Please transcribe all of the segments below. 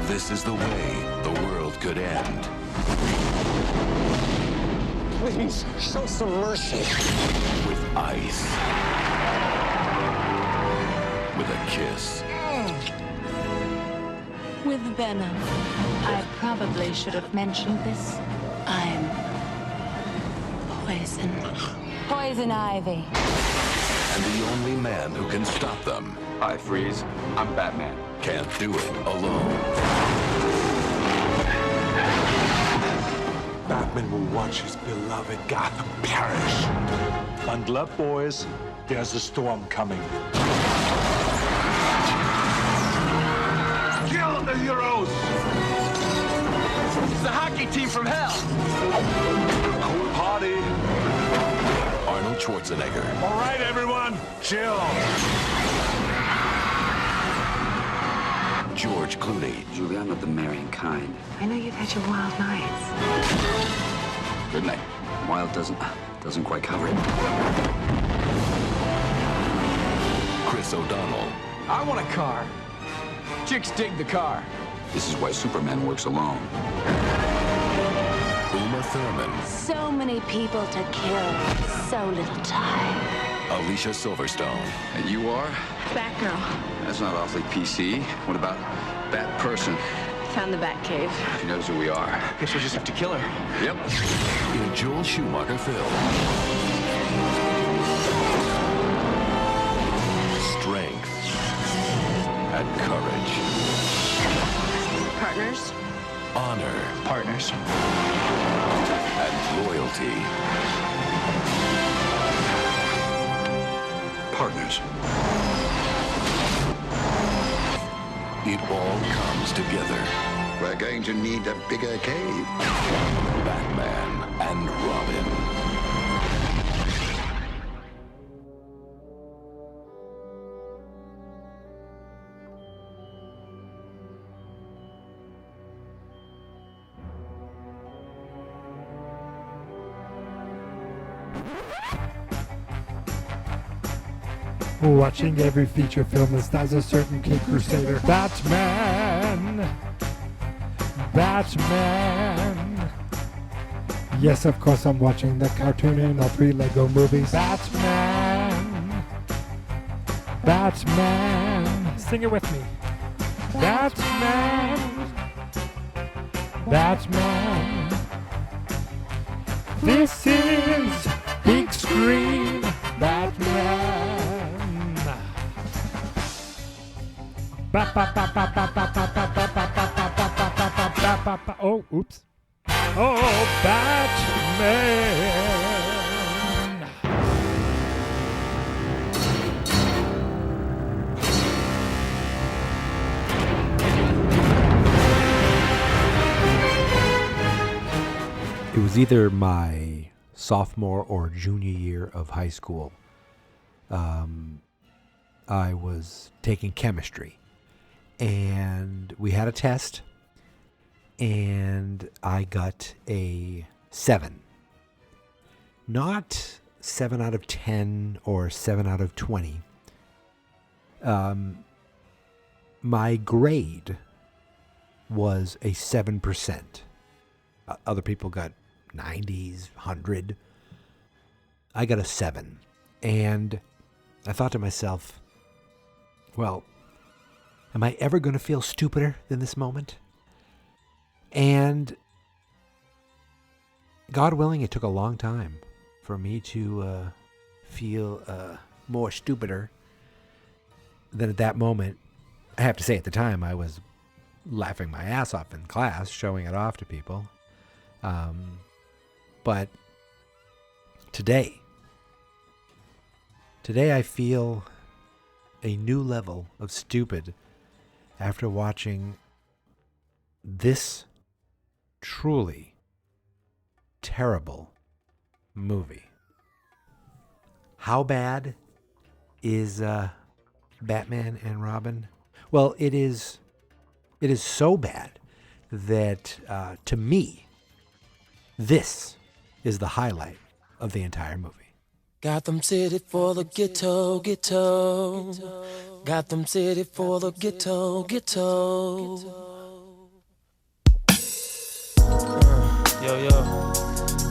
This is the way the world could end. Please, show some mercy. With ice. With a kiss. With venom. I probably should have mentioned this. I'm poison. Poison ivy. And the only man who can stop them. Hi, Freeze. I'm Batman. Can't do it alone. Batman will watch his beloved Gotham perish. Bundle up, boys. There's a storm coming. Kill the heroes! It's the hockey team from hell. Cool party. Arnold Schwarzenegger. All right, everyone, chill. George Clooney. Julie, I'm not the marrying kind. I know you've had your wild nights. Good night. Wild doesn't quite cover it. Chris O'Donnell. I want a car. Chicks dig the car. This is why Superman works alone. Uma Thurman. So many people to kill. So little time. Alicia Silverstone. And you are? Batgirl. That's not awfully PC. What about Bat Person? Found the Batcave. She knows who we are. Guess we'll just have to kill her. Yep. In a Joel Schumacher film. Strength and courage. Partners? Honor Partners. and loyalty. Partners. It all comes together. We're going to need a bigger cave. Batman and Robin. Watching every feature film that stars a certain Kid Crusader. Batman! Batman! Yes, of course I'm watching the cartoon and all 3 Lego movies. Batman! Batman! Sing it with me. Batman! Batman! This is big screen Batman! Oh, oops. Oh, Batman. It was either my sophomore or junior year of high school. I was taking chemistry. And we had a test, and I got a 7. Not 7 out of 10 or 7 out of 20. My grade was a 7%. Other people got 90s, 100. I got a 7. And I thought to myself, well, am I ever going to feel stupider than this moment? And God willing, it took a long time for me to feel more stupider than at that moment. I have to say, at the time, I was laughing my ass off in class, showing it off to people. But today I feel a new level of stupid after watching this truly terrible movie. How bad is Batman and Robin? Well, it is so bad that to me, this is the highlight of the entire movie. Gotham City for the ghetto, ghetto. Gotham City for the ghetto, ghetto. Yo,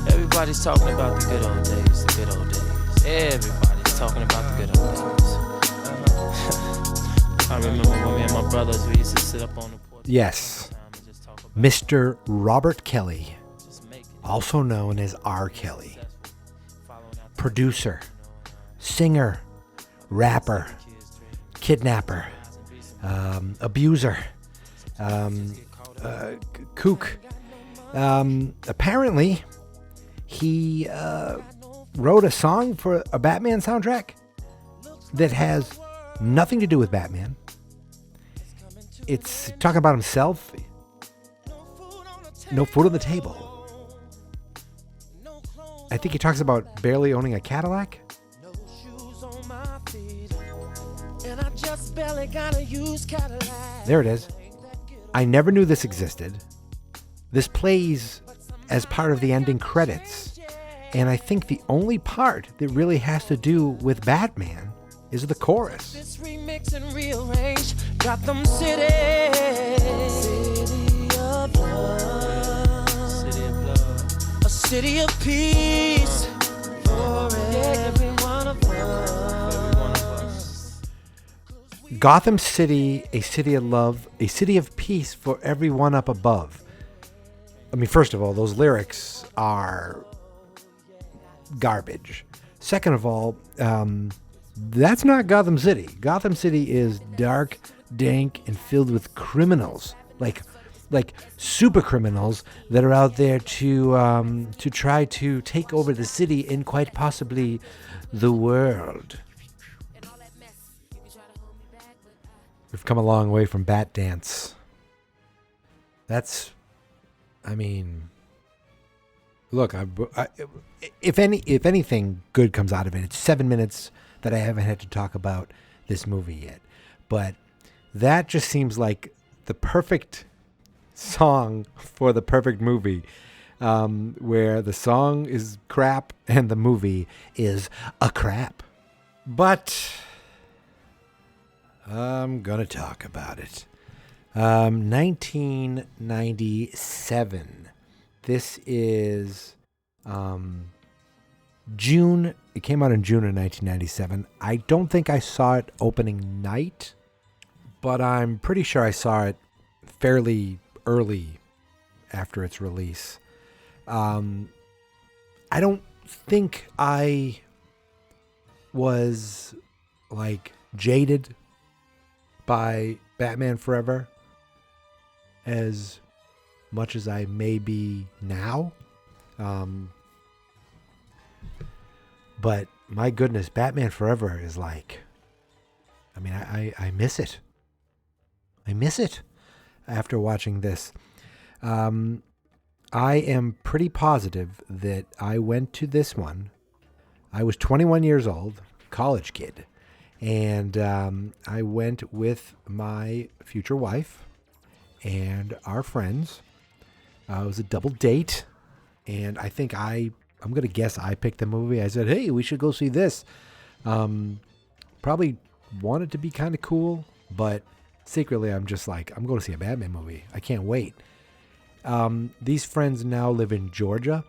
everybody's talking about the good old days, the good old days. Everybody's talking about the good old days. I remember when me and my brothers, we used to sit up on the porch. Yes, Mr. Robert Kelly, also known as R. Kelly. Producer, singer, rapper, kidnapper, abuser, kook. Apparently, he wrote a song for a Batman soundtrack that has nothing to do with Batman. It's talking about himself. No food on the table. I think he talks about barely owning a Cadillac. There it is. I never knew this existed. This plays as part of the ending credits. And I think the only part that really has to do with Batman is the chorus. This remix and rearrange Gotham City. City of love. City of love. A city of peace for every one of us. Gotham City, a city of love, a city of peace for everyone up above. I mean, first of all, those lyrics are garbage. Second of all, that's not Gotham City. Gotham City is dark, dank, and filled with criminals, like super criminals that are out there to try to take over the city and quite possibly the world. We've come a long way from Bat Dance. Look, if anything good comes out of it, it's 7 minutes that I haven't had to talk about this movie yet. But that just seems like the perfect song for the perfect movie, where the song is crap and the movie is a crap. But I'm going to talk about it. 1997. This is June. It came out in June of 1997. I don't think I saw it opening night, but I'm pretty sure I saw it fairly early after its release. I don't think I was like jaded by Batman Forever as much as I may be now. But my goodness, Batman Forever is like, I mean, I miss it. I miss it after watching this. I am pretty positive that I went to this one. I was 21 years old, college kid. And I went with my future wife and our friends. It was a double date. And I think I'm going to guess I picked the movie. I said, hey, we should go see this. Probably wanted to be kind of cool, but secretly I'm just like, I'm going to see a Batman movie. I can't wait. These friends now live in Georgia.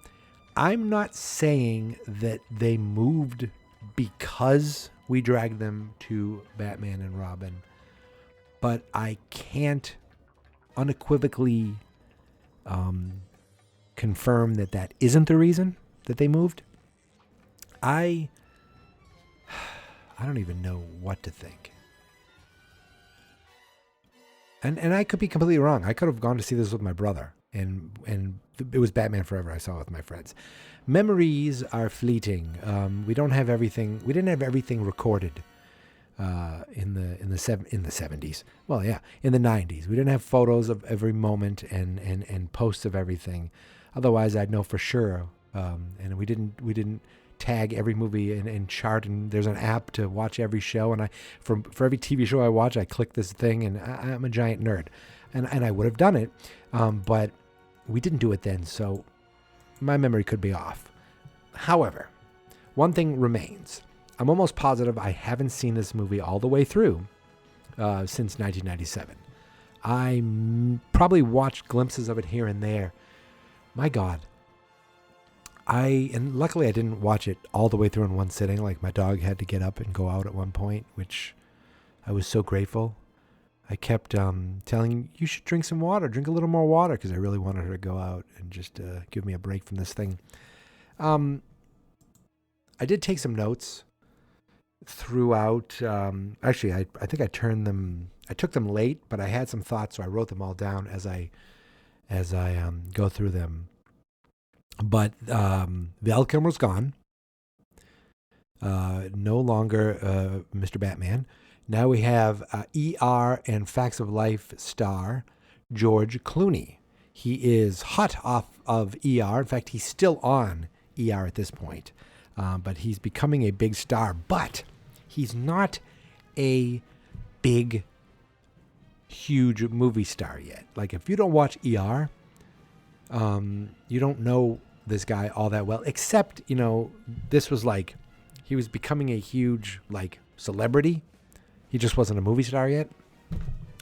I'm not saying that they moved because we dragged them to Batman and Robin, but I can't unequivocally confirm that that isn't the reason that they moved. I don't even know what to think. And I could be completely wrong. I could have gone to see this with my brother, and it was Batman Forever I saw with my friends. Memories are fleeting. We don't have everything. We didn't have everything recorded in the 70s. Well, yeah, in the 90s. We didn't have photos of every moment and posts of everything. Otherwise, I'd know for sure. And we didn't tag every movie and chart, and there's an app to watch every show, and for every TV show I watch, I click this thing, and I'm a giant nerd, and I would have done it, but we didn't do it then, so my memory could be off. However, one thing remains. I'm almost positive I haven't seen this movie all the way through since 1997. I probably watched glimpses of it here and there. My God, And luckily I didn't watch it all the way through in one sitting. Like my dog had to get up and go out at one point, which I was so grateful. I kept telling you should drink some water, drink a little more water, because I really wanted her to go out and just give me a break from this thing. I did take some notes throughout. Actually, I think I took them late, but I had some thoughts, so I wrote them all down as I go through them. But Val Kilmer's gone. No longer Mr. Batman. Now we have ER and Facts of Life star George Clooney. He is hot off of ER. In fact, he's still on ER at this point. But he's becoming a big star. But he's not a big, huge movie star yet. Like, if you don't watch ER, you don't know this guy all that well. Except, this was like, he was becoming a huge, like, celebrity. He just wasn't a movie star yet.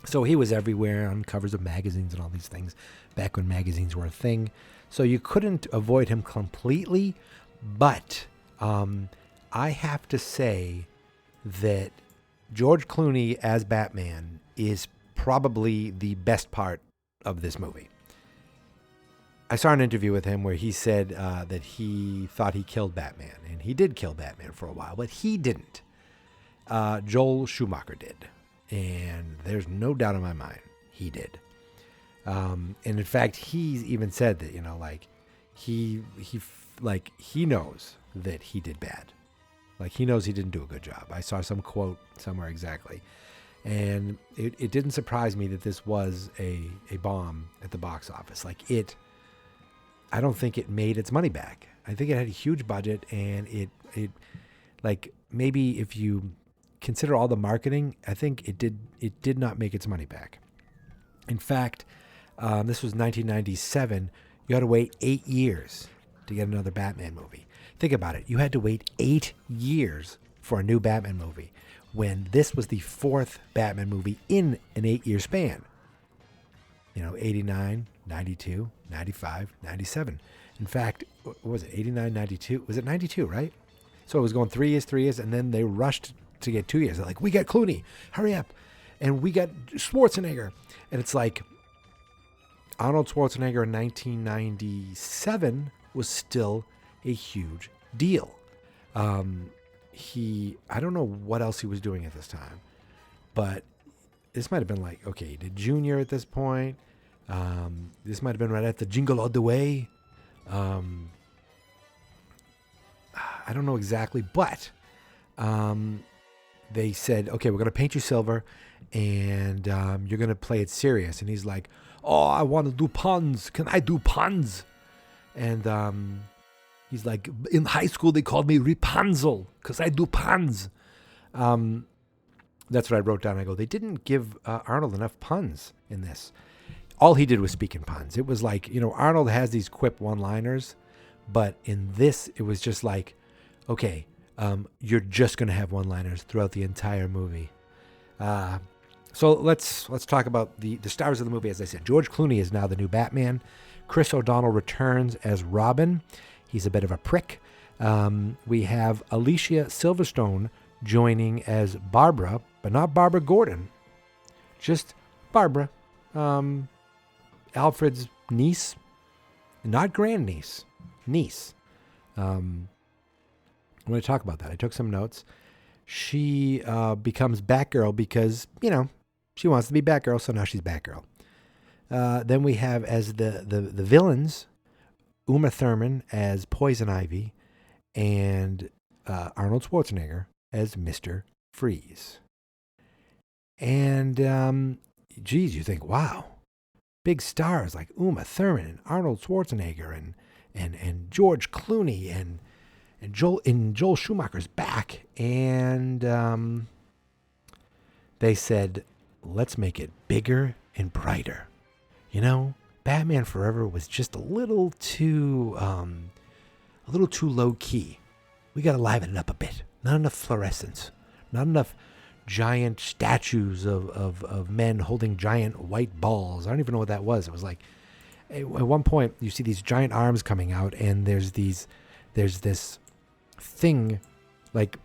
So he was everywhere on covers of magazines and all these things back when magazines were a thing. So you couldn't avoid him completely. But I have to say that George Clooney as Batman is probably the best part of this movie. I saw an interview with him where he said that he thought he killed Batman. And he did kill Batman for a while, but he didn't. Joel Schumacher did. And there's no doubt in my mind he did. And in fact, he's even said that, he knows that he did bad. Like, he knows he didn't do a good job. I saw some quote somewhere exactly. And it didn't surprise me that this was a bomb at the box office. I don't think it made its money back. I think it had a huge budget, and it maybe if you consider all the marketing, I think it did not make its money back. In fact, this was 1997. You had to wait 8 years to get another Batman movie. Think about it. You had to wait 8 years for a new Batman movie, when this was the fourth Batman movie in an 8-year span. 89, 92, 95, 97. In fact, what was it, 89, 92? Was it 92, right? So it was going 3 years, and then they rushed to get 2 years. They're like, we got Clooney, hurry up. And we got Schwarzenegger. And it's like, Arnold Schwarzenegger in 1997 was still a huge deal. I don't know what else he was doing at this time, but this might have been like, okay, he did Junior at this point. This might have been right after Jingle All the Way. I don't know exactly, but they said, okay, we're going to paint you silver, and you're going to play it serious. And he's like, oh, I want to do puns. Can I do puns? And he's like, in high school, they called me Rapunzel because I do puns. That's what I wrote down. I go, they didn't give Arnold enough puns in this. All he did was speak in puns. It was like, Arnold has these quip one-liners, but in this, it was just like, okay, you're just going to have one-liners throughout the entire movie. So let's talk about the stars of the movie. As I said, George Clooney is now the new Batman. Chris O'Donnell returns as Robin. He's a bit of a prick. We have Alicia Silverstone joining as Barbara, but not Barbara Gordon. Just Barbara. Alfred's niece. Not grandniece. Niece. I'm going to talk about that. I took some notes. She becomes Batgirl because, she wants to be Batgirl, so now she's Batgirl. Then we have as the villains, Uma Thurman as Poison Ivy, and Arnold Schwarzenegger as Mr. Freeze. And, you think, wow, big stars like Uma Thurman and Arnold Schwarzenegger and George Clooney and Joel Schumacher's back. And they said, let's make it bigger and brighter. Batman Forever was just a little too low key. We got to liven it up a bit. Not enough fluorescence. Not enough giant statues of men holding giant white balls. I don't even know what that was. It was like, At one point, you see these giant arms coming out, and there's this thing, like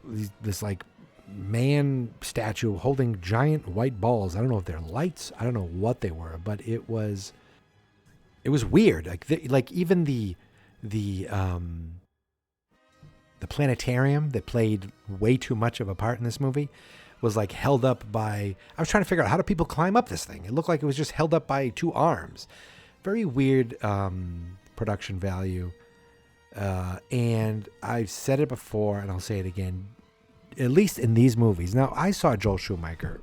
this like man statue holding giant white balls. I don't know if they're lights. I don't know what they were, but it was weird. Like even the planetarium that played way too much of a part in this movie was like held up by, I was trying to figure out how do people climb up this thing. It looked like it was just held up by two arms. Very weird production value. And I've said it before and I'll say it again, at least in these movies. Now, I saw Joel Schumacher,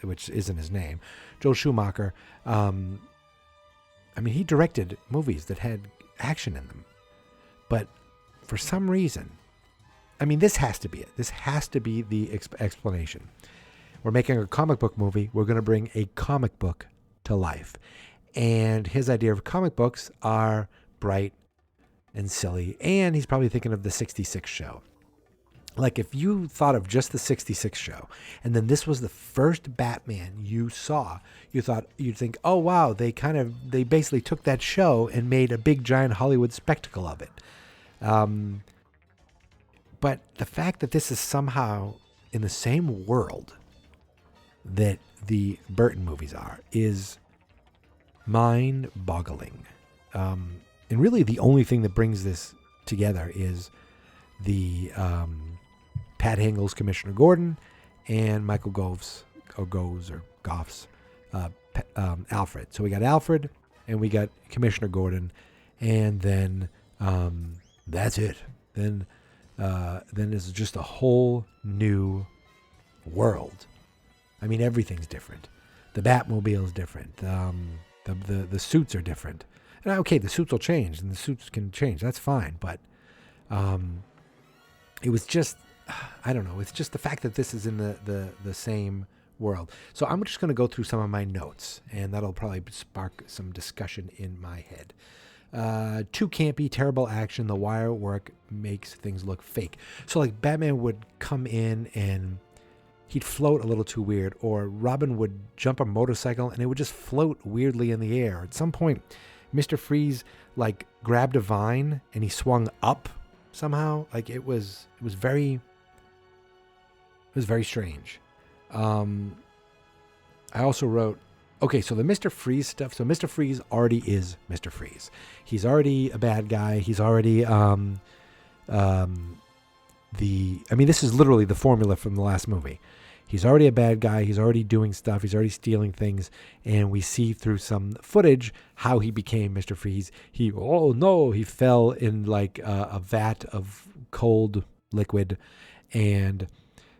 which isn't his name. Joel Schumacher, I mean, he directed movies that had action in them. But for some reason, I mean, this has to be it. This has to be the explanation. We're making a comic book movie. We're going to bring a comic book to life. And his idea of comic books are bright and silly. And he's probably thinking of the 66 show. Like if you thought of just the 66 show, and then this was the first Batman you saw, you'd think, oh wow, they basically took that show and made a big giant Hollywood spectacle of it. But the fact that this is somehow in the same world that the Burton movies are is mind-boggling. And really the only thing that brings this together is the Pat Hingle's Commissioner Gordon and Michael Goff's Alfred. So we got Alfred and we got Commissioner Gordon, and then that's it. Then it's just a whole new world. I mean, everything's different. The Batmobile is different. The suits are different. And okay, the suits will change, and the suits can change. That's fine. But it was just, I don't know. It's just the fact that this is in the same world. So I'm just going to go through some of my notes, and that'll probably spark some discussion in my head. Too campy, terrible action. The wire work makes things look fake. So like Batman would come in and he'd float a little too weird, or Robin would jump a motorcycle and it would just float weirdly in the air. At some point, Mr. Freeze like grabbed a vine and he swung up somehow. Like it was very strange. I also wrote, okay, so the Mr. Freeze stuff. So Mr. Freeze already is Mr. Freeze. He's already a bad guy. He's already this is literally the formula from the last movie. He's already a bad guy. He's already doing stuff. He's already stealing things. And we see through some footage how he became Mr. Freeze. He fell in like a vat of cold liquid, and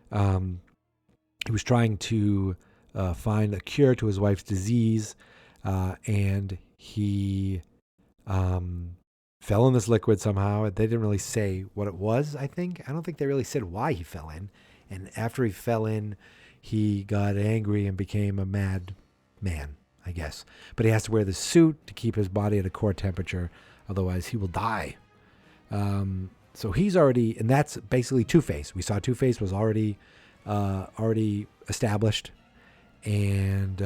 he was trying to find a cure to his wife's disease, and he fell in this liquid somehow. They didn't really say what it was, I don't think they really said why he fell in. And after he fell in, he got angry and became a mad man, I guess. But he has to wear the suit to keep his body at a core temperature, otherwise he will die. So he's already, and that's basically Two-Face. We saw Two-Face was already established. And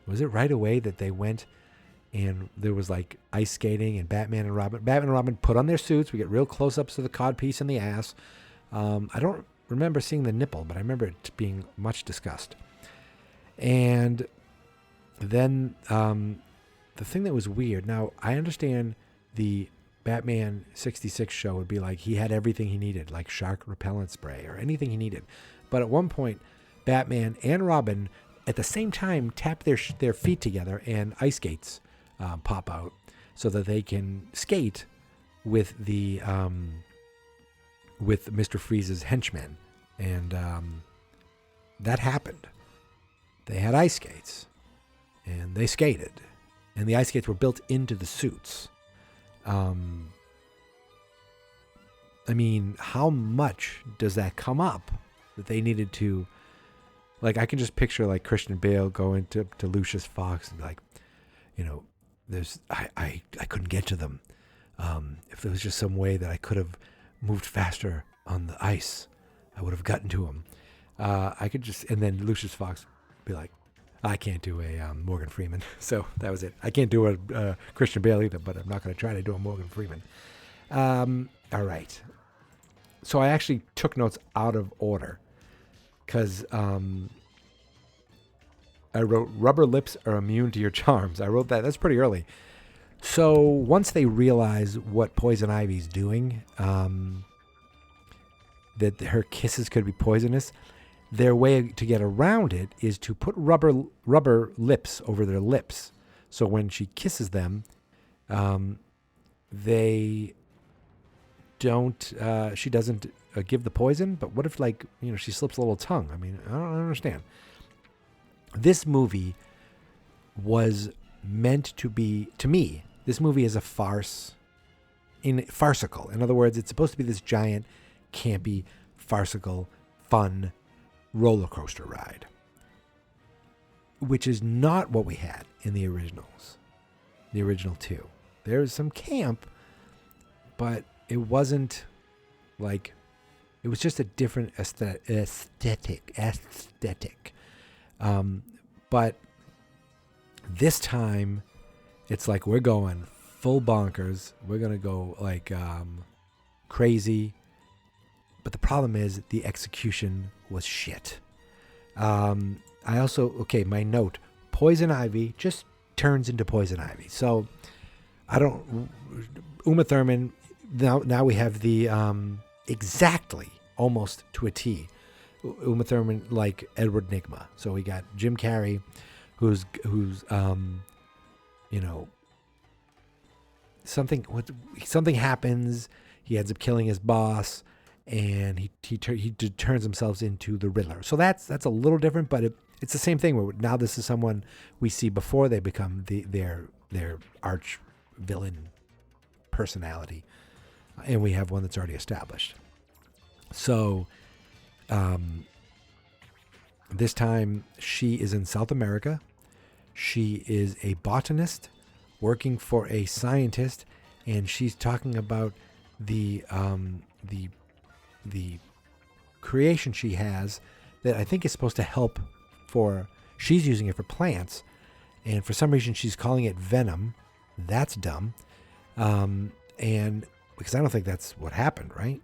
was it right away that they went and there was like ice skating, and Batman and Robin put on their suits. We get real close-ups of the codpiece and the ass. I don't remember seeing the nipple, but I remember it being much discussed. And then the thing that was weird, now I understand the Batman 66 show would be like he had everything he needed, like shark repellent spray or anything he needed. But at one point, Batman and Robin at the same time tap their feet together and ice skates pop out so that they can skate with the with Mr. Freeze's henchmen. And that happened. They had ice skates and they skated, and the ice skates were built into the suits. I mean, how much does that come up that they needed to, like, I can just picture like Christian Bale going to Lucius Fox and be like, you know, I couldn't get to them. If there was just some way that I could have moved faster on the ice, I would have gotten to him. I could just, and then Lucius Fox be like, I can't do a Morgan Freeman, so that was it. I can't do a Christian Bale either, but I'm not going to try to do a Morgan Freeman. All right. So I actually took notes out of order because I wrote rubber lips are immune to your charms. I wrote that. That's pretty early. So once they realize what Poison Ivy's doing, that her kisses could be poisonous, their way to get around it is to put rubber lips over their lips. So when she kisses them, they don't. She doesn't give the poison. But what if, like, she slips a little tongue? I mean, I don't understand. This movie was meant to be, to me, this movie is a farcical. In other words, it's supposed to be this giant, campy, farcical, fun roller coaster ride, which is not what we had in the originals, the original two. There was some camp, but it wasn't like, it was just a different aesthetic. But this time, it's like we're going full bonkers. We're gonna go like crazy. But the problem is the execution was shit. I also, my note, Poison Ivy just turns into Poison Ivy. So Uma Thurman, now we have the exactly, almost to a T, Uma Thurman like Edward Nygma. So we got Jim Carrey, who's something happens. He ends up killing his boss, and he turns himself into the Riddler. So that's a little different, but it's the same thing. Where now this is someone we see before they become their arch villain personality, and we have one that's already established. So this time she is in South America. She is a botanist working for a scientist, and she's talking about the creation she has that I think is supposed to help she's using it for plants, and for some reason she's calling it venom. That's dumb. And because I don't think that's what happened, right?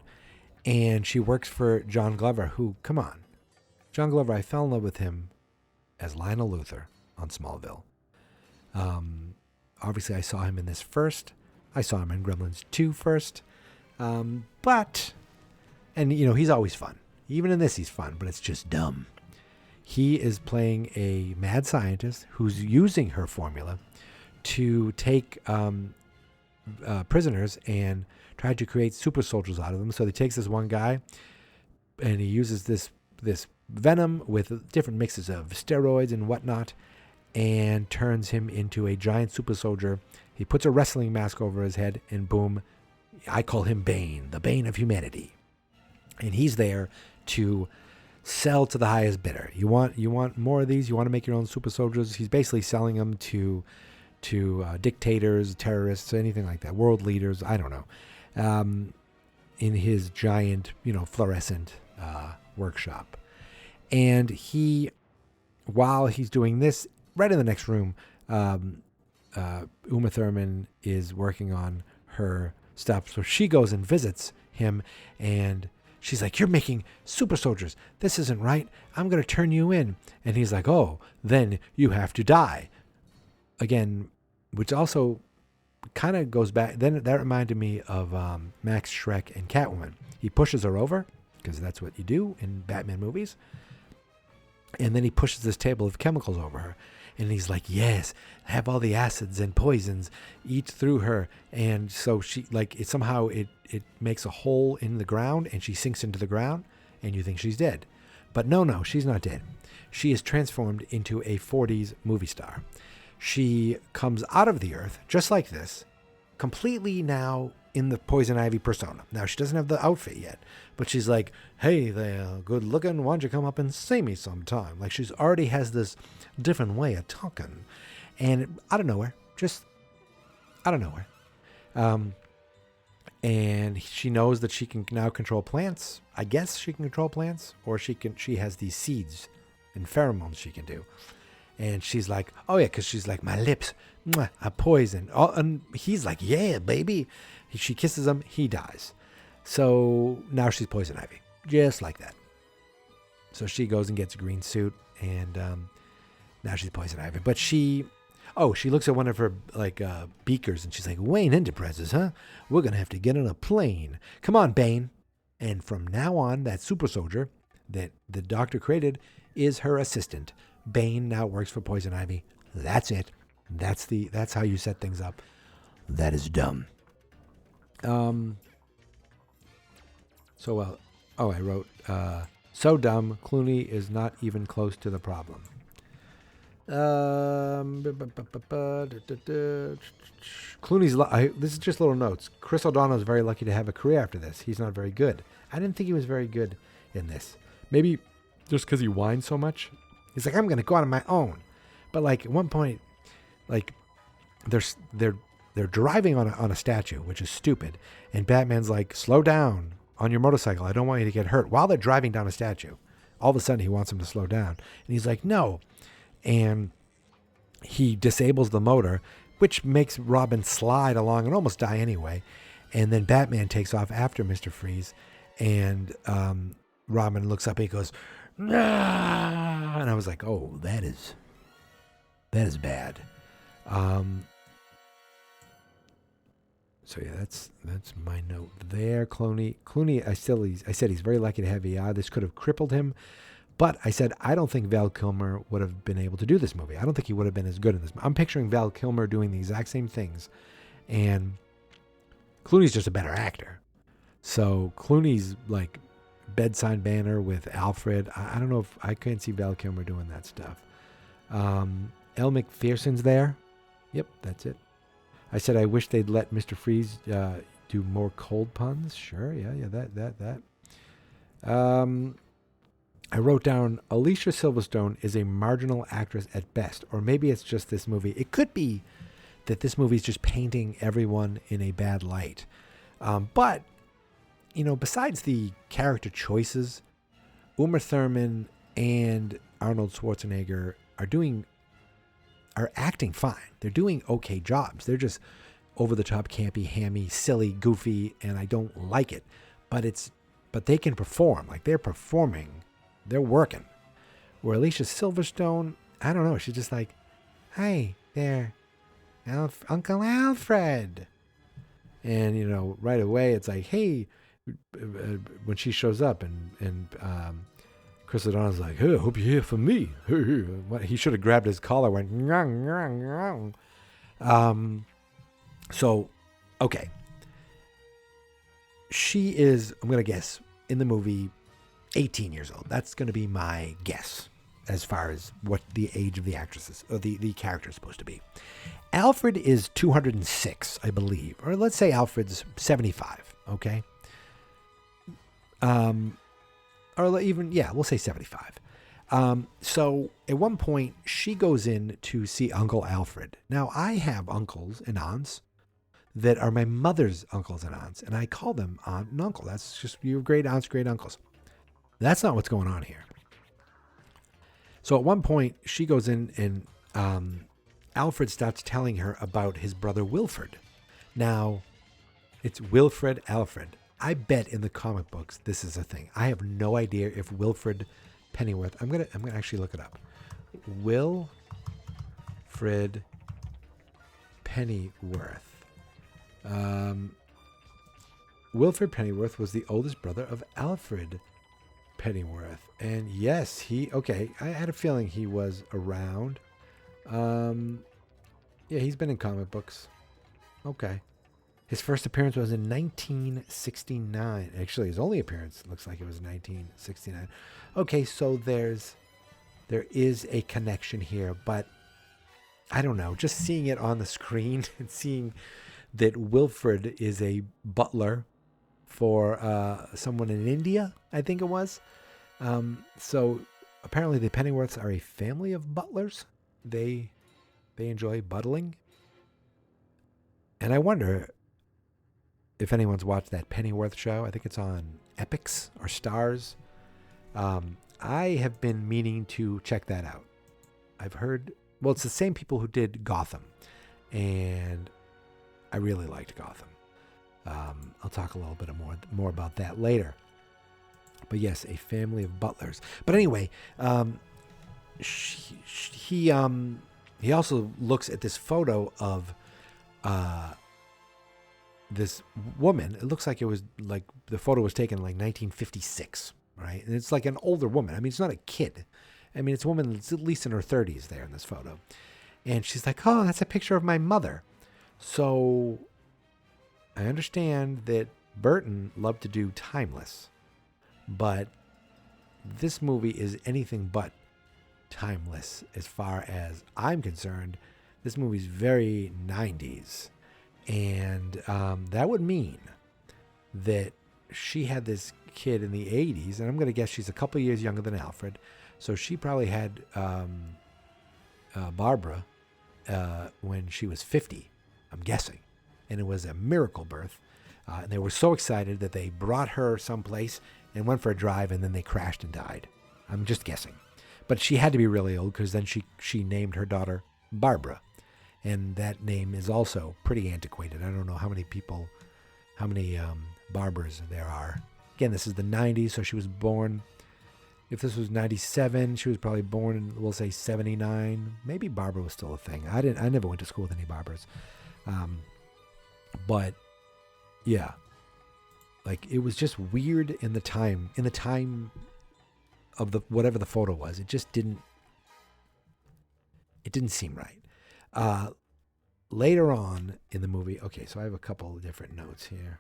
And she works for John Glover, who, come on. John Glover, I fell in love with him as Lionel Luthor on Smallville. Obviously, I saw him in this first. I saw him in Gremlins 2 first. But he's always fun. Even in this, he's fun, but it's just dumb. He is playing a mad scientist who's using her formula to take prisoners and try to create super soldiers out of them. So he takes this one guy, and he uses this venom with different mixes of steroids and whatnot, and turns him into a giant super soldier. He puts a wrestling mask over his head, and boom, I call him Bane, the Bane of humanity. And he's there to sell to the highest bidder. You want more of these? You want to make your own super soldiers? He's basically selling them to dictators, terrorists, anything like that, world leaders, I don't know, in his giant, fluorescent workshop. And while he's doing this, right in the next room, Uma Thurman is working on her stuff. So she goes and visits him, and she's like, "You're making super soldiers. This isn't right. I'm going to turn you in." And he's like, "Oh, then you have to die." Again, which also kind of goes back. Then that reminded me of Max Schreck and Catwoman. He pushes her over, because that's what you do in Batman movies. And then he pushes this table of chemicals over her. And he's like, "Yes, have all the acids and poisons eat through her." And so she, somehow it makes a hole in the ground, and she sinks into the ground, and you think she's dead. But no, she's not dead. She is transformed into a 40s movie star. She comes out of the earth, just like this, completely now in the Poison Ivy persona. Now, she doesn't have the outfit yet, but she's like, "Hey there, good looking, why don't you come up and see me sometime?" Like, she's already has this different way of talking. And out of nowhere, just out of nowhere. And she knows that she can now control plants. I guess she can control plants, or she has these seeds and pheromones she can do. And she's like, oh, yeah, because she's like, my lips are poisoned. And he's like, yeah, baby. She kisses him. He dies. So now she's Poison Ivy. Just like that. So she goes and gets a green suit. And now she's Poison Ivy. But she looks at one of her beakers. And she's like, Wayne Enterprises, huh? We're going to have to get on a plane. Come on, Bane. And from now on, that super soldier that the doctor created is her assistant. Bane now works for Poison Ivy. That's it. That's how you set things up. That is dumb. I wrote, so dumb, Clooney is not even close to the problem. Clooney's, this is just little notes. Chris O'Donnell is very lucky to have a career after this. He's not very good. I didn't think he was very good in this. Maybe just because he whines so much. He's like, I'm going to go out on my own. But like at one point, like they're driving on a statue, which is stupid. And Batman's like, slow down on your motorcycle. I don't want you to get hurt. While they're driving down a statue, all of a sudden he wants him to slow down. And he's like, no. And he disables the motor, which makes Robin slide along and almost die anyway. And then Batman takes off after Mr. Freeze. And Robin looks up and he goes, nah! And I was like, oh, that is bad. So yeah, that's my note there. Clooney, I said he's very lucky to have ER. This could have crippled him, but I said I don't think Val Kilmer would have been able to do this movie. I don't think he would have been as good in this. I'm picturing Val Kilmer doing the exact same things, and Clooney's just a better actor. So Clooney's like bedside manner with Alfred. I don't know if I couldn't see Val Kilmer doing that stuff. Elle Macpherson's there. Yep, that's it. I said I wish they'd let Mr. Freeze do more cold puns. Sure, yeah, that. I wrote down Alicia Silverstone is a marginal actress at best, or maybe it's just this movie. It could be that this movie is just painting everyone in a bad light. But, you know, besides the character choices, Uma Thurman and Arnold Schwarzenegger are acting fine. They're doing okay jobs. They're just over-the-top, campy, hammy, silly, goofy, and I don't like it. But they can perform. Like, they're performing. They're working. Where Alicia Silverstone, I don't know. She's just like, hi there, Uncle Alfred. And, you know, right away it's like, hey, when she shows up and Chris O'Donnell's like, hey, I hope you're here for me. He should have grabbed his collar, went, nyang, nyang, nyang. So, okay. She is, I'm going to guess, in the movie, 18 years old. That's going to be my guess as far as what the age of the actress is, or the character is supposed to be. Alfred is 206, I believe. Or let's say Alfred's 75, okay? Or even, yeah, we'll say 75. So at one point, she goes in to see Uncle Alfred. Now, I have uncles and aunts that are my mother's uncles and aunts, and I call them aunt and uncle. That's just your great aunts, great uncles. That's not what's going on here. So at one point, she goes in and Alfred starts telling her about his brother Wilfred. Now, it's Wilfred Alfred. I bet in the comic books this is a thing. I have no idea if Wilfred Pennyworth. I'm gonna actually look it up. Wilfred Pennyworth. Wilfred Pennyworth was the oldest brother of Alfred Pennyworth, and yes, I had a feeling he was around. Yeah, he's been in comic books. Okay. His first appearance was in 1969. Actually, his only appearance looks like it was 1969. Okay, so there is a connection here, but I don't know. Just seeing it on the screen and seeing that Wilfred is a butler for someone in India, I think it was. So apparently the Pennyworths are a family of butlers. They enjoy buttling. And I wonder if anyone's watched that Pennyworth show. I think it's on Epix or Stars. I have been meaning to check that out. I've heard, well, it's the same people who did Gotham, and I really liked Gotham. I'll talk a little bit more about that later. But yes, a family of butlers. But anyway, he also looks at this photo of this woman. It looks like it was like the photo was taken in like 1956, right? And it's like an older woman. I mean, it's not a kid. I mean, it's a woman that's at least in her 30s there in this photo. And she's like, oh, that's a picture of my mother. So I understand that Burton loved to do timeless, but this movie is anything but timeless as far as I'm concerned. This movie's very 90s. And that would mean that she had this kid in the 80s, and I'm going to guess she's a couple years younger than Alfred. So she probably had Barbara when she was 50, I'm guessing. And it was a miracle birth. And they were so excited that they brought her someplace and went for a drive, and then they crashed and died. I'm just guessing. But she had to be really old because then she named her daughter Barbara. And that name is also pretty antiquated. I don't know how many Barbers there are. Again, this is the 90s, so she was born, if this was 97, she was probably born in, we'll say 79. Maybe Barbara was still a thing. I never went to school with any Barbers. But yeah, like it was just weird in the time of the whatever the photo was. It just didn't seem right. Later on in the movie, okay, so I have a couple of different notes here.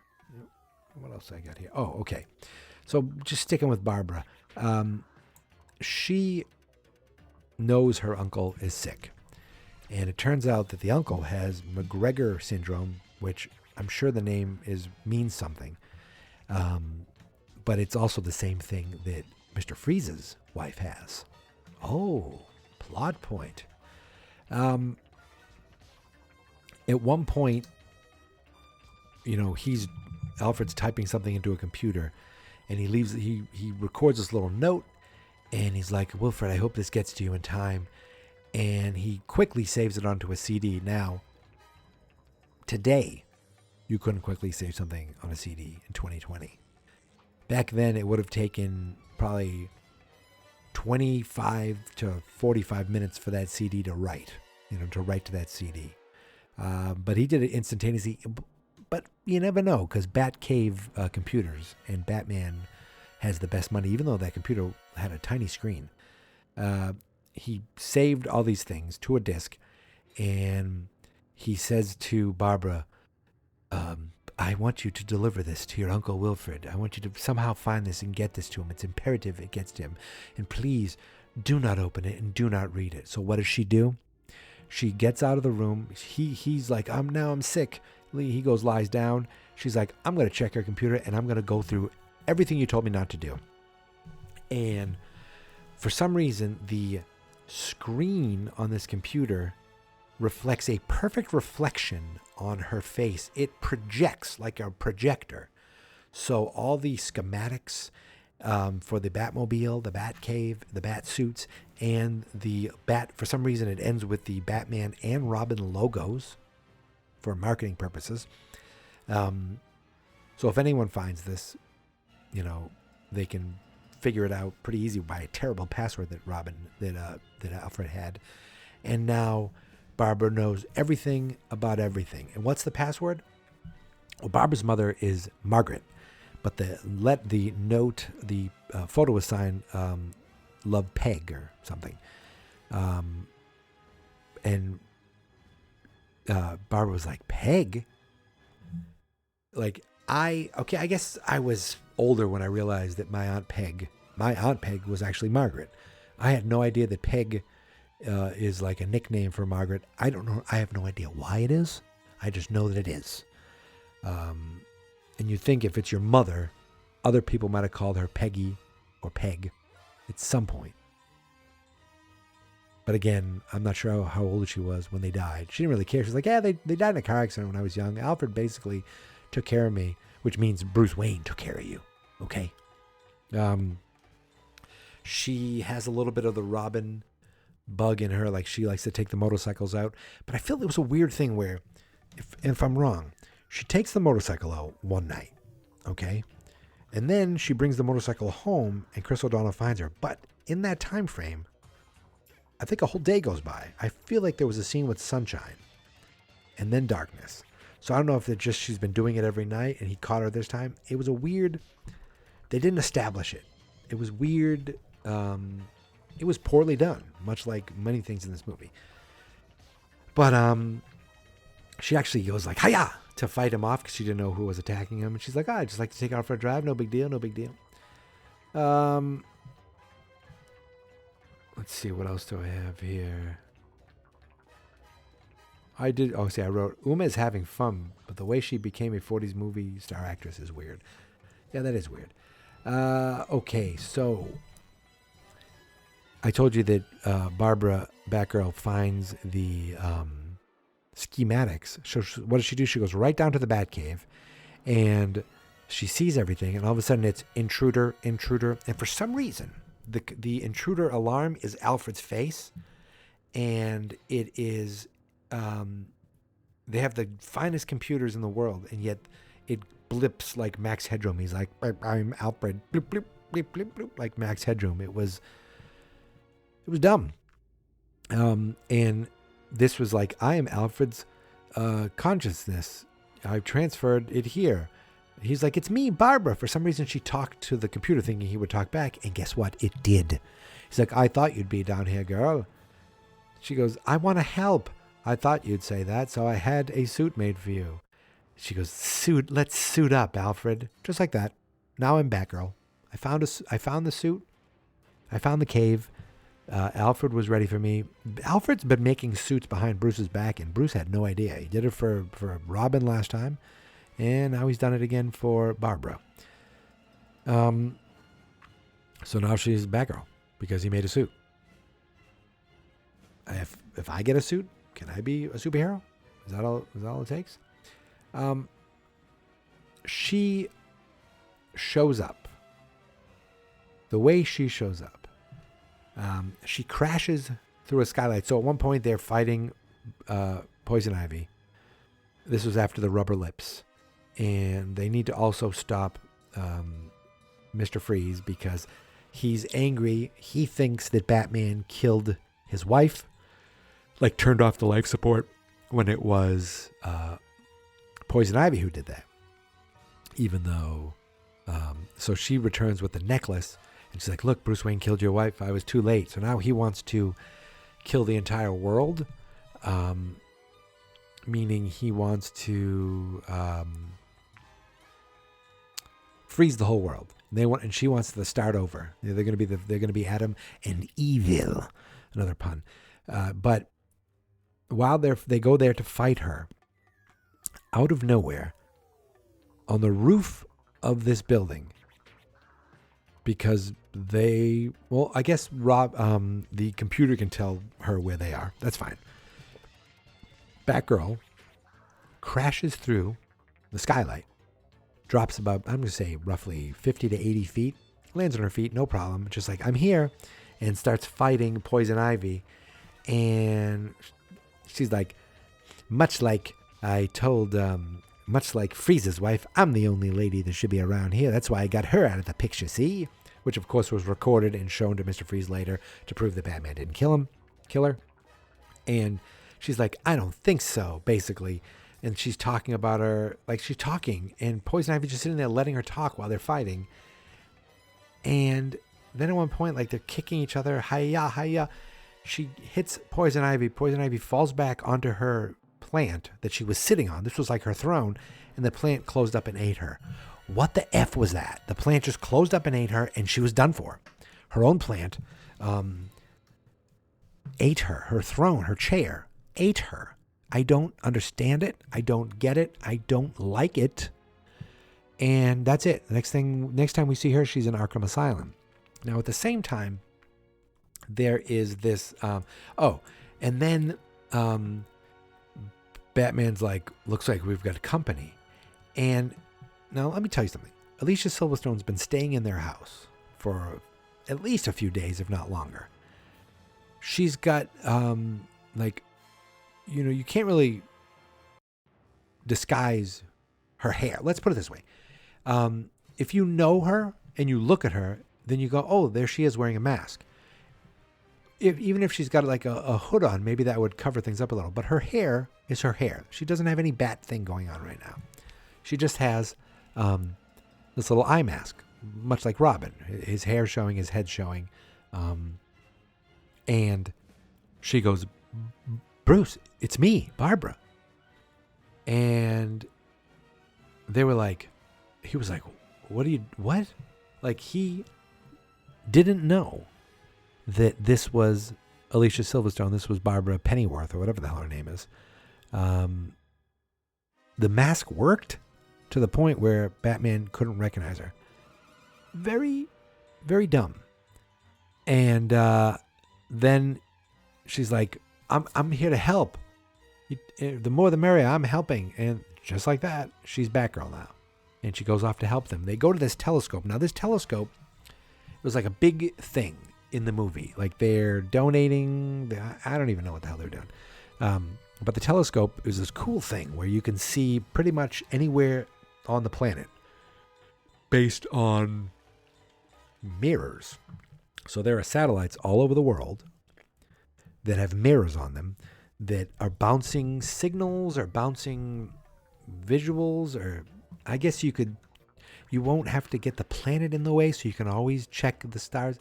What else I got here? Oh, okay. So just sticking with Barbara. She knows her uncle is sick. And it turns out that the uncle has McGregor syndrome, which I'm sure the name means something. But it's also the same thing that Mr. Freeze's wife has. Oh, plot point. At one point, Alfred's typing something into a computer, and he records this little note, and he's like, Wilfred, I hope this gets to you in time. And he quickly saves it onto a CD. Now, today, you couldn't quickly save something on a CD in 2020. Back then, it would have taken probably 25 to 45 minutes for that CD to write, to write to that CD. But he did it instantaneously. But you never know, because Batcave computers and Batman has the best money, even though that computer had a tiny screen. He saved all these things to a disk, and he says to Barbara, I want you to deliver this to your Uncle Wilfred. I want you to somehow find this and get this to him. It's imperative it gets to him. And please, do not open it and do not read it. So what does she do? She gets out of the room. He's like, I'm sick. He goes, lies down. She's like, I'm going to check your computer, and I'm going to go through everything you told me not to do. And for some reason, the screen on this computer reflects a perfect reflection on her face. It projects like a projector. So all the schematics for the Batmobile, the Batcave, the Batsuits, and the Bat, for some reason it ends with the Batman and Robin logos for marketing purposes. So if anyone finds this, they can figure it out pretty easy by a terrible password that Alfred had. And now Barbara knows everything about everything. And what's the password? Well, Barbara's mother is Margaret, but the photo was signed Love Peg or something. And Barbara was like, Peg? I guess I was older when I realized that my Aunt Peg was actually Margaret. I had no idea that Peg is like a nickname for Margaret. I don't know. I have no idea why it is. I just know that it is. And you think if it's your mother, other people might have called her Peggy or Peg at some point. But again, I'm not sure how old she was when they died. She didn't really care. She's like, yeah, they died in a car accident when I was young. Alfred basically took care of me, which means Bruce Wayne took care of you. Okay. She has a little bit of the Robin bug in her, like she likes to take the motorcycles out. But I feel it was a weird thing where, if I'm wrong, she takes the motorcycle out one night, okay? And then she brings the motorcycle home and Chris O'Donnell finds her. But in that time frame, I think a whole day goes by. I feel like there was a scene with sunshine and then darkness. So I don't know if it's just she's been doing it every night and he caught her this time. It was a weird, they didn't establish it. It was weird. It was poorly done, much like many things in this movie. But she actually goes like, "Hiya!" to fight him off because she didn't know who was attacking him. And she's like, "I'd just like to take her out for a drive. No big deal, no big deal." Let's see, what else do I have here? I wrote, Uma is having fun, but the way she became a 40s movie star actress is weird. Yeah, that is weird. Okay, so I told you that Barbara Batgirl finds the schematics. So what does she do? She goes right down to the Batcave, and she sees everything, and all of a sudden it's intruder, and for some reason, the intruder alarm is Alfred's face, and it is... they have the finest computers in the world, and yet it blips like Max Headroom. He's like, "I'm Alfred," blip, blip, blip, blip, blip, like Max Headroom. It was dumb. And this was like, "I am Alfred's consciousness. I've transferred it here." He's like, "It's me, Barbara." For some reason, she talked to the computer thinking he would talk back, and guess what? It did. He's like, "I thought you'd be down here, girl." She goes, "I want to help. I thought you'd say that, so I had a suit made for you." She goes, "Let's suit up, Alfred." Just like that. Now I'm Batgirl. I found the suit. I found the cave. Alfred was ready for me. Alfred's been making suits behind Bruce's back, and Bruce had no idea. He did it for Robin last time, and now he's done it again for Barbara. So now she's Batgirl because he made a suit. If I get a suit, can I be a superhero? Is that all it takes? She shows up. The way she shows up, she crashes through a skylight. So at one point they're fighting Poison Ivy. This was after the rubber lips, and they need to also stop Mr. Freeze because he's angry. He thinks that Batman killed his wife, like turned off the life support, when it was Poison Ivy who did that. Even though, so she returns with the necklace, and she's like, "Look, Bruce Wayne killed your wife. I was too late." So now he wants to kill the entire world, meaning he wants to freeze the whole world. And she wants to start over. They're going to be Adam and Evil, another pun. But while they go there to fight her, out of nowhere, on the roof of this building, because I guess the computer can tell her where they are. That's fine. Batgirl crashes through the skylight, drops about, I'm going to say roughly 50 to 80 feet, lands on her feet, no problem, just like, "I'm here," and starts fighting Poison Ivy. And she's like, much like Freeze's wife, I'm the only lady that should be around here. That's why I got her out of the picture, see? Which, of course, was recorded and shown to Mr. Freeze later to prove that Batman didn't kill her. And she's like, "I don't think so," basically. And she's talking about her, like she's talking, and Poison Ivy's just sitting there letting her talk while they're fighting. And then at one point, like they're kicking each other, hiya, hiya. She hits Poison Ivy. Poison Ivy falls back onto her plant that she was sitting on. This was like her throne, and the plant closed up and ate her. What the F was that? The plant just closed up and ate her, and she was done for. Her own plant ate her. Her throne, her chair, ate her. I don't understand it. I don't get it. I don't like it. And that's it. Next time we see her, she's in Arkham Asylum. Now, at the same time, there is this, and then Batman's like, "Looks like we've got company." And now let me tell you something. Alicia Silverstone's been staying in their house for at least a few days, if not longer. she's got you can't really disguise her hair. Let's put it this way. If you know her and you look at her, then you go, oh, there she is wearing a mask. Even if she's got like a hood on, maybe that would cover things up a little. But her hair is her hair. She doesn't have any bat thing going on right now. She just has this little eye mask, much like Robin. His hair showing, his head showing. And she goes, Bruce, it's me, Barbara. And they were like, he was like, what? Like, he didn't know that this was Alicia Silverstone. This was Barbara Pennyworth, or whatever the hell her name is. The mask worked to the point where Batman couldn't recognize her. Very, very dumb. And then she's like, I'm here to help. The more the merrier, I'm helping. And just like that, she's Batgirl now. And she goes off to help them. They go to this telescope. Now, this telescope was like a big thing in the movie. Like, they're donating. I don't even know what the hell they're doing. But the telescope is this cool thing where you can see pretty much anywhere on the planet based on mirrors. So there are satellites all over the world that have mirrors on them that are bouncing signals or bouncing visuals, or I guess you won't have to get the planet in the way, so you can always check the stars.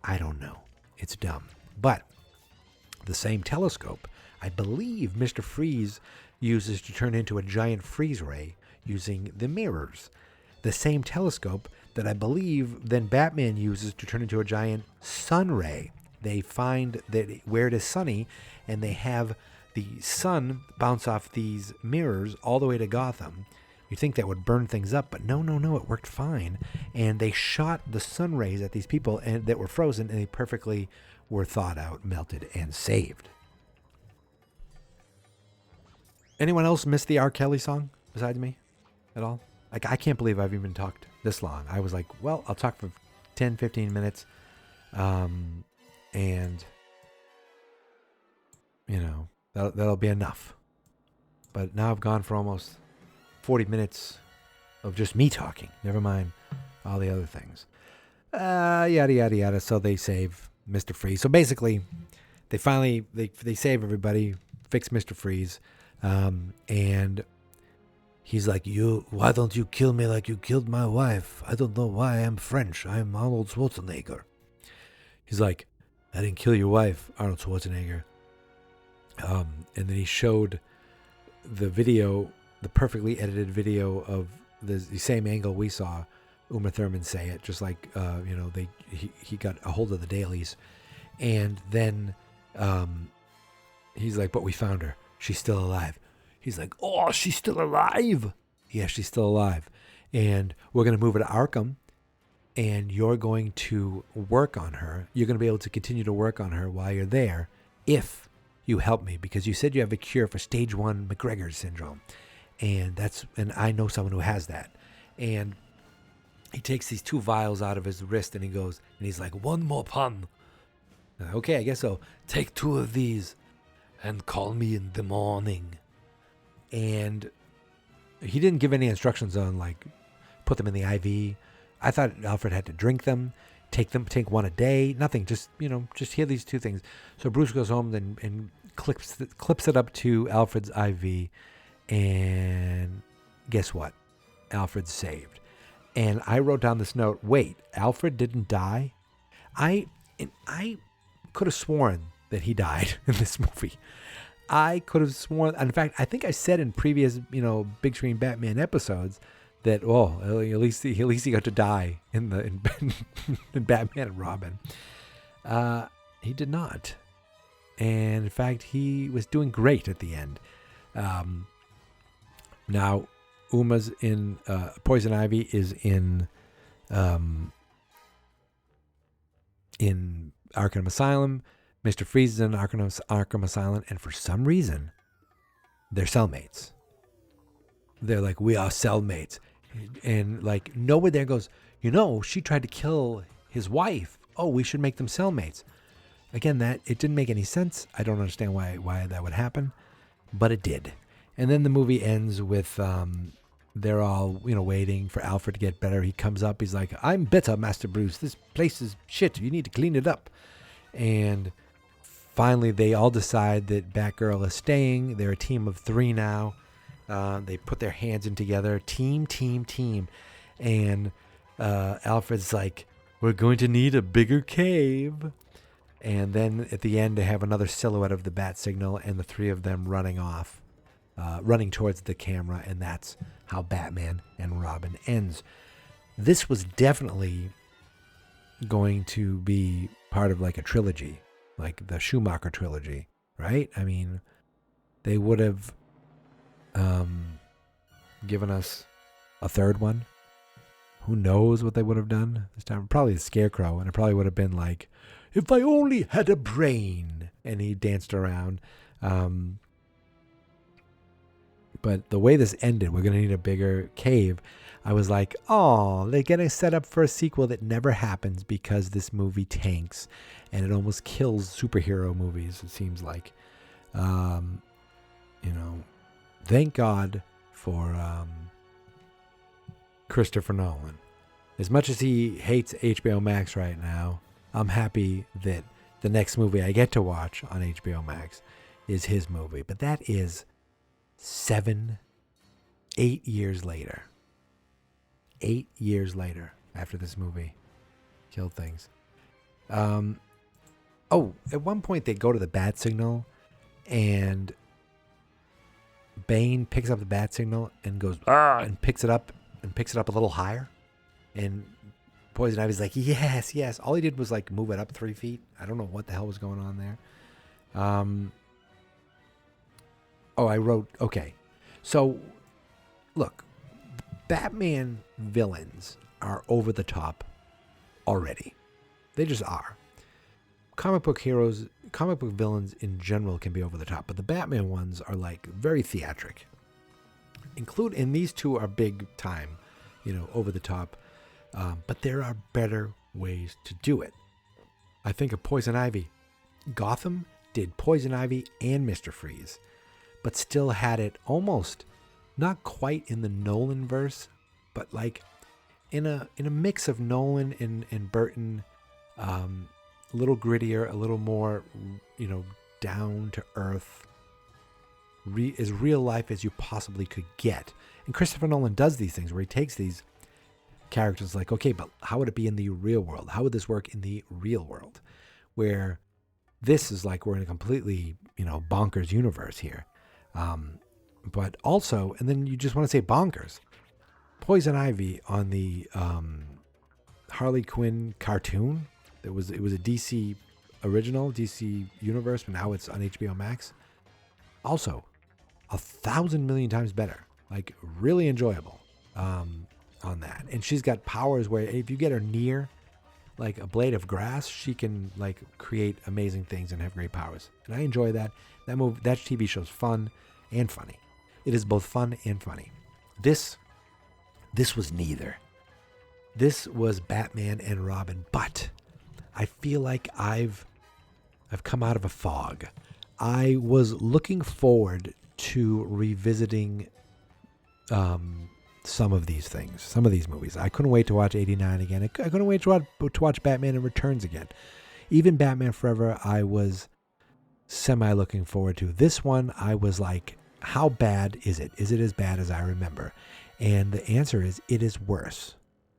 I don't know. It's dumb. But the same telescope, I believe Mr. Freeze uses to turn into a giant freeze ray using the mirrors. The same telescope that I believe then Batman uses to turn into a giant sun ray. They find that where it is sunny, and they have the sun bounce off these mirrors all the way to Gotham. You think that would burn things up, but no, it worked fine. And they shot the sun rays at these people and that were frozen, and they perfectly were thawed out, melted, and saved. Anyone else miss the R. Kelly song besides me at all? Like, I can't believe I've even talked this long. I was like, well, I'll talk for 10, 15 minutes. And, that'll be enough. But now I've gone for almost 40 minutes of just me talking. Never mind all the other things. Yada, yada, yada. So they save Mr. Freeze. So basically, they finally, they save everybody, fix Mr. Freeze. And he's like, why don't you kill me like you killed my wife? I don't know why. I'm French. I'm Arnold Schwarzenegger. He's like, I didn't kill your wife, Arnold Schwarzenegger. And then he showed the video, the perfectly edited video of the same angle we saw Uma Thurman say it, just like, he got a hold of the dailies. And then he's like, but we found her. She's still alive. He's like, oh, she's still alive. Yeah, she's still alive. And we're going to move her to Arkham. And you're going to work on her. You're going to be able to continue to work on her while you're there if you help me. Because you said you have a cure for stage 1 McGregor syndrome. And I know someone who has that. And he takes these 2 vials out of his wrist and he's like, one more pun. Okay, I guess so. Take 2 of these and call me in the morning. And he didn't give any instructions on, like, put them in the IV. I thought Alfred had to drink them, take 1 a day, nothing, just hear these 2 things. So Bruce goes home and clips it up to Alfred's IV, and guess what? Alfred's saved. And I wrote down this note, wait, Alfred didn't die? I could have sworn that he died in this movie. I could have sworn, in fact, I think I said in previous, big screen Batman episodes that, at least he got to die in Batman and Robin. He did not. And in fact, he was doing great at the end. Now, Uma's in, Poison Ivy is in Arkham Asylum. Mr. Freeze is in Arkham Asylum. And for some reason, they're cellmates. They're like, we are cellmates. And like, nobody there goes, she tried to kill his wife. Oh, we should make them cellmates. again, that it didn't make any sense. I don't understand why that would happen, but it did. And then the movie ends with they're all, waiting for Alfred to get better. He comes up. He's like, I'm better, Master Bruce. This place is shit. You need to clean it up. And finally, they all decide that Batgirl is staying. They're a team of 3 now. They put their hands in together. Team. And Alfred's like, we're going to need a bigger cave. And then at the end, they have another silhouette of the bat signal and the 3 of them running off. Running towards the camera, and that's how Batman and Robin ends. This was definitely going to be part of like a trilogy, like the Schumacher trilogy, right? I mean, they would have given us a third one. Who knows what they would have done this time? Probably the Scarecrow, and it probably would have been like, if I only had a brain, and he danced around. But the way this ended, we're going to need a bigger cave. I was like, oh, they're getting set up for a sequel that never happens because this movie tanks. And it almost kills superhero movies, it seems like. Thank God for Christopher Nolan. As much as he hates HBO Max right now, I'm happy that the next movie I get to watch on HBO Max is his movie. But that is 8 years later. 8 years later after this movie killed things. At one point they go to the bat signal and Bane picks up the bat signal and goes and picks it up a little higher. And Poison Ivy's like, yes. All he did was like move it up 3 feet. I don't know what the hell was going on there. I wrote, okay. So, look, Batman villains are over the top already. They just are. Comic book villains in general can be over the top, but the Batman ones are like very theatric. And these two are big time, over the top. But there are better ways to do it. I think of Poison Ivy. Gotham did Poison Ivy and Mr. Freeze, but still had it almost not quite in the Nolan verse, but like in a mix of Nolan and Burton, a little grittier, a little more, down to earth, as real life as you possibly could get. And Christopher Nolan does these things where he takes these characters like, okay, but how would it be in the real world? How would this work in the real world? Where this is like we're in a completely, bonkers universe here. But also, and then you just want to say bonkers. Poison Ivy on the Harley Quinn cartoon. It was a DC original, DC universe, but now it's on HBO Max. Also, 1,000 million times better. Like, really enjoyable on that. And she's got powers where if you get her near like a blade of grass, she can like create amazing things and have great powers. And I enjoy that. That TV show's fun and funny. It is both fun and funny. This was neither. This was Batman and Robin, but I feel like I've come out of a fog. I was looking forward to revisiting some of these things, some of these movies. I couldn't wait to watch 89 again. I couldn't wait to watch Batman and Returns again. Even Batman Forever, I was semi-looking forward to. This one, I was like, how bad is it? Is it as bad as I remember? And the answer is, it is worse.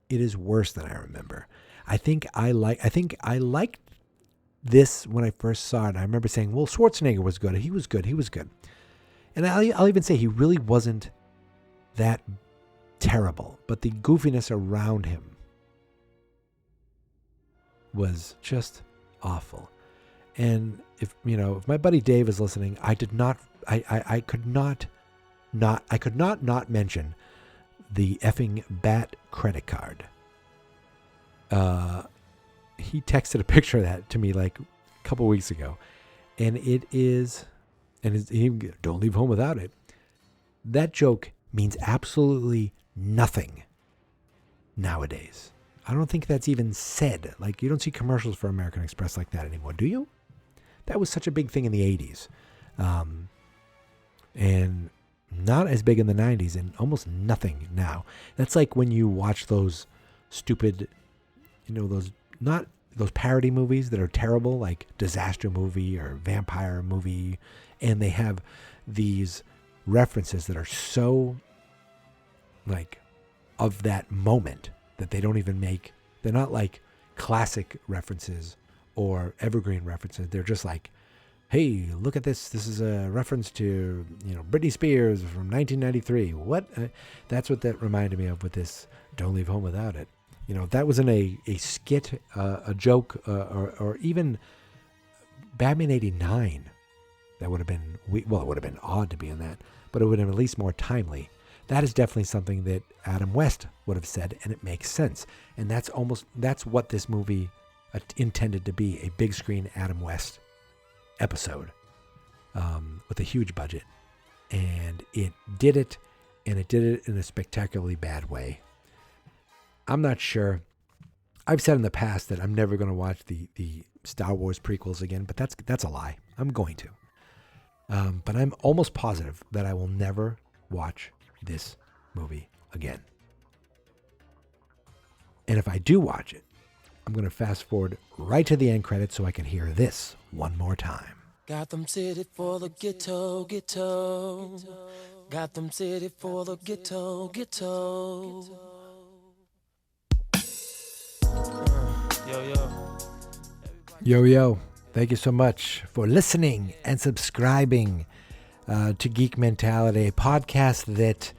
It is worse than I remember. I think I liked this when I first saw it. I remember saying, well, Schwarzenegger was good. He was good. And I'll even say he really wasn't that terrible, but the goofiness around him was just awful. And if my buddy Dave is listening, I could not mention the effing Bat credit card. He texted a picture of that to me like a couple weeks ago, and don't leave home without it. That joke means absolutely nothing nowadays. I don't think that's even said. Like, you don't see commercials for American Express like that anymore, do you? that was such a big thing in the 80s. And not as big in the 90s, and almost nothing now. That's like when you watch those stupid, those parody movies that are terrible, like Disaster Movie or Vampire Movie, and they have these references that are so like of that moment that they don't even make. They're not like classic references or evergreen references. They're just like, hey, look at this. This is a reference to, Britney Spears from 1993. What? That's what that reminded me of with this Don't Leave Home Without It. If that wasn't a skit, a joke, or even Batman 89, that would have been, it would have been odd to be in that, but it would have been at least more timely. That is definitely something that Adam West would have said, and it makes sense. And that's what this movie intended to be, a big screen Adam West episode with a huge budget, and it did it, and it did it in a spectacularly bad way. I'm not sure. I've said in the past that I'm never going to watch the Star Wars prequels again, but that's a lie. I'm going to, but I'm almost positive that I will never watch this movie again. And if I do watch it, I'm going to fast forward right to the end credits so I can hear this one more time. Gotham City for the ghetto. Gotham City for the ghetto. Yo. Thank you so much for listening and subscribing to Geek Mentality, a podcast that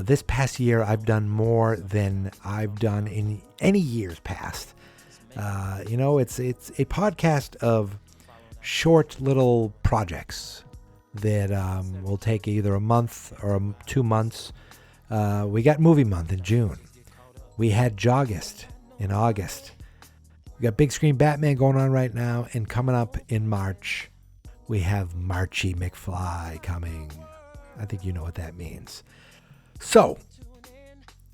this past year I've done more than I've done in any years past. It's a podcast of short little projects that will take either a month or 2 months. We got Movie Month in June. We had Jawgust in August. We got Big Screen Batman going on right now, and coming up in March, we have Marchy McFly coming. I think you know what that means. So,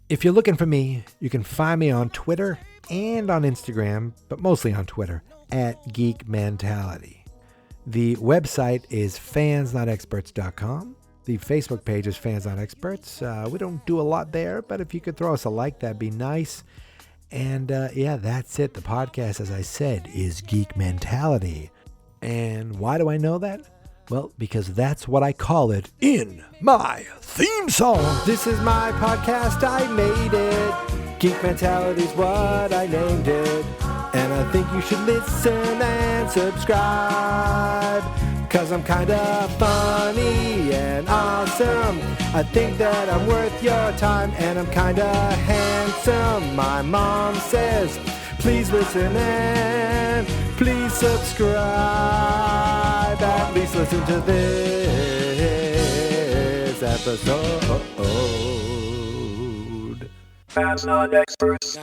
if you're looking for me, you can find me on Twitter and on Instagram, but mostly on Twitter, at Geek Mentality. The website is fansnotexperts.com. The Facebook page is Fans Not Experts. We don't do a lot there, but if you could throw us a like, that'd be nice. And that's it. The podcast, as I said, is Geek Mentality. And why do I know that? Well, because that's what I call it in my theme song. This is my podcast, I made it. Geek Mentality's what I named it. And I think you should listen and subscribe, 'cause I'm kinda funny and awesome. I think that I'm worth your time, and I'm kinda handsome. My mom says, please listen and please subscribe. At least listen to this episode. Fans Not Experts.